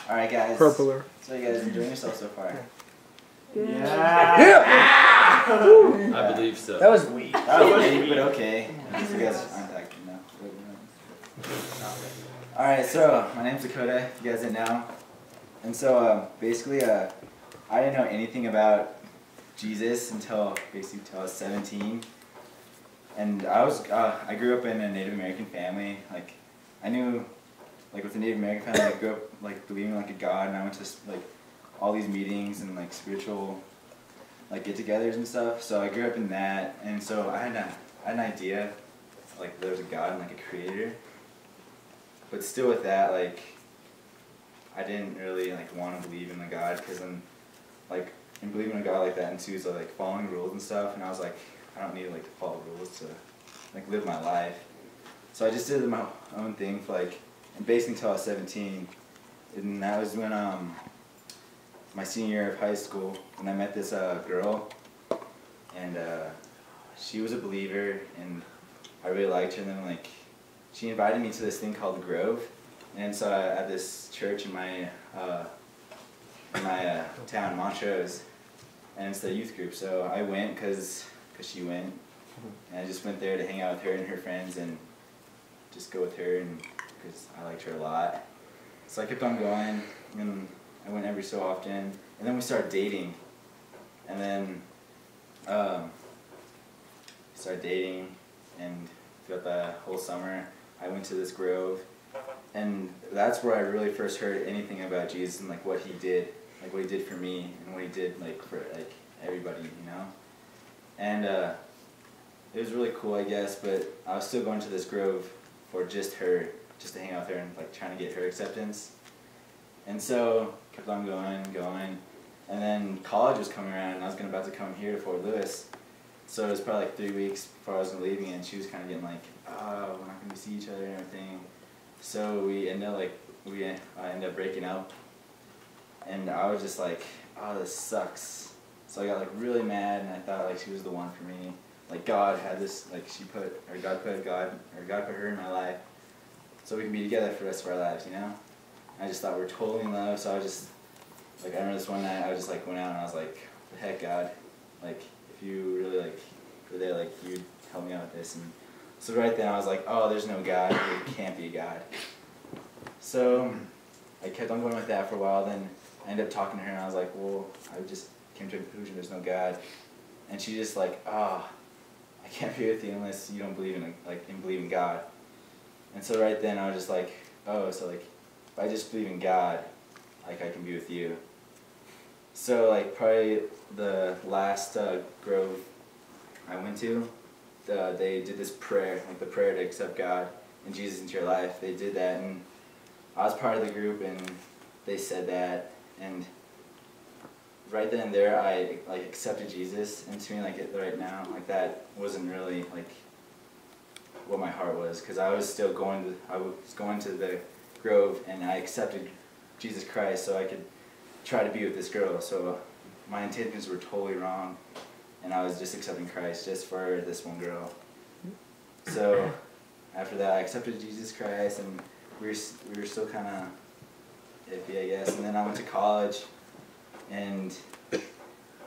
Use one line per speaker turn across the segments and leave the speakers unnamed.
Alright guys,
Purpler.
so you guys enjoying yourself so far?
Yeah!
I believe so.
That was weak.
That was weak, but okay. You guys aren't that good now. Alright, so my name's Dakota, if you guys didn't know. And so basically I didn't know anything about Jesus until I was 17. And I grew up in a Native American family. Like I knew, like with the Native American family, I grew up like believing like a God, and I went to like all these meetings and like spiritual like get-togethers and stuff. So I grew up in that, and so I had an idea like there was a God and like a creator. But still with that, like I didn't really like want to believe in a God, because I'm like in believing in a God like that and too, so like following rules and stuff, and I was like, I don't need like to follow rules to like live my life. So I just did my own thing for like, and basically until I was 17, and that was when my senior year of high school, and I met this girl, and she was a believer, and I really liked her. And then like she invited me to this thing called the Grove, and so at this church in my town, Montrose, and it's the youth group. So I went because she went, and I just went there to hang out with her and her friends and just go with her, and because I liked her a lot. So I kept on going, and I went every so often, and then we started dating, and then and throughout the whole summer I went to this grove, and that's where I really first heard anything about Jesus and like what he did for me and what he did like for like everybody, you know. And it was really cool, I guess, but I was still going to this grove for just her, just to hang out with her and like trying to get her acceptance. And so kept on going, and then college was coming around, and I was about to come here to Fort Lewis. So it was probably like 3 weeks before I was leaving, and she was kind of getting like, oh, we're not going to see each other and everything. So we ended up breaking up, and I was just like, oh, this sucks. So I got like really mad, and I thought like she was the one for me. Like God had this, like God put her in my life, so we can be together for the rest of our lives, you know. I just thought we were totally in love. So I was just like, I remember this one night I just like went out and I was like, the heck, God, like if you really like were there, like you'd help me out with this. And so right then I was like, oh, there's no God, there can't be a God. So I kept on going with that for a while. Then I ended up talking to her, and I was like, well, I just came to a conclusion, there's no God. And she just like, oh, I can't be with you unless you don't believe in God. And so right then I was just like, oh, so like if I just believe in God, like I can be with you. So like probably the last grove I went to, they did this prayer, like the prayer to accept God and Jesus into your life. They did that, and I was part of the group, and they said that, and right then and there I like accepted Jesus. And to me, like right now, like that wasn't really like what my heart was, because I was going to the Grove, and I accepted Jesus Christ so I could try to be with this girl. So my intentions were totally wrong, and I was just accepting Christ just for this one girl. So after that I accepted Jesus Christ, and we were still kind of iffy, I guess. And then I went to college, and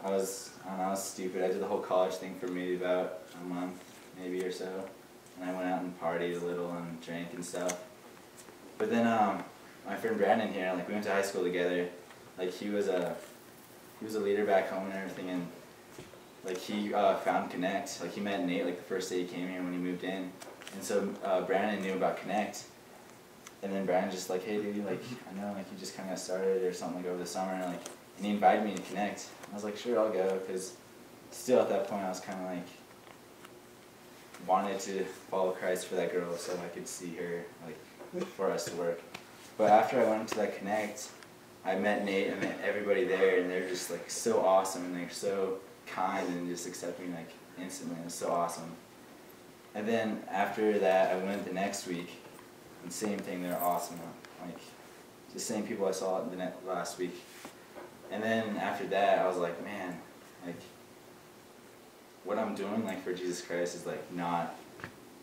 I was stupid. I did the whole college thing for maybe about a month maybe or so, and I went out and partied a little and drank and stuff. But then my friend Brandon here, like we went to high school together. Like he was a leader back home and everything, and like he found Connect. Like he met Nate like the first day he came here when he moved in, and so Brandon knew about Connect. And then Brandon just like, hey dude, like I know like you just kind of started or something like over the summer, and he invited me to Connect. I was like, sure, I'll go, because still at that point I was kind of like wanted to follow Christ for that girl so I could see her, like for us to work. But after I went to that Connect, I met Nate and met everybody there, and they're just like so awesome, and they're so kind and just accepting like instantly. It was so awesome. And then after that I went the next week, and same thing, they're awesome. Like the same people I saw the last week. And then after that I was like, man, like what I'm doing like for Jesus Christ is like not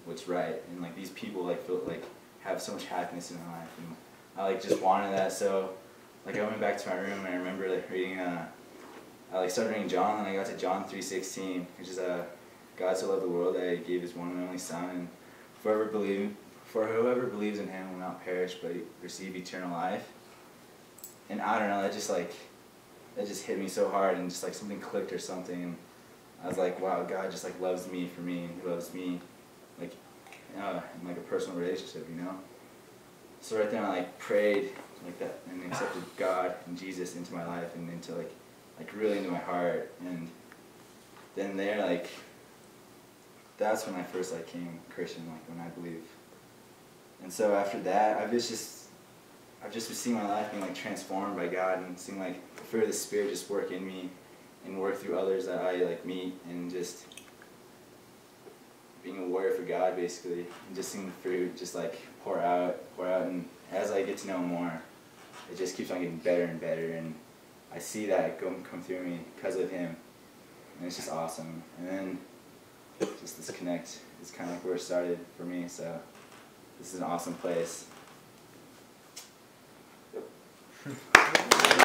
what's right, and like these people like feel like have so much happiness in their life, and I like just wanted that. So like I went back to my room and I remember like reading, I like started reading John, and I got to John 3:16, which is God so loved the world that He gave His one and only Son, and for whoever believes in Him will not perish but receive eternal life. And I don't know, that just hit me so hard, and just like something clicked or something, and I was like, wow, God just like loves me for me, and He loves me like in like a personal relationship, you know. So right then I like prayed like that and accepted God and Jesus into my life and into like really into my heart, and then there like that's when I first like came Christian, like when I believed. And so after that I've just been seeing my life being like transformed by God, and seeing like the fruit of the Spirit just work in me and work through others that I like meet, and just being a warrior for God basically, and just seeing the fruit just like pour out, and as I get to know Him more, it just keeps on getting better and better, and I see that come through me because of Him, and it's just awesome. And then just this connect is kind of like where it started for me, so this is an awesome place.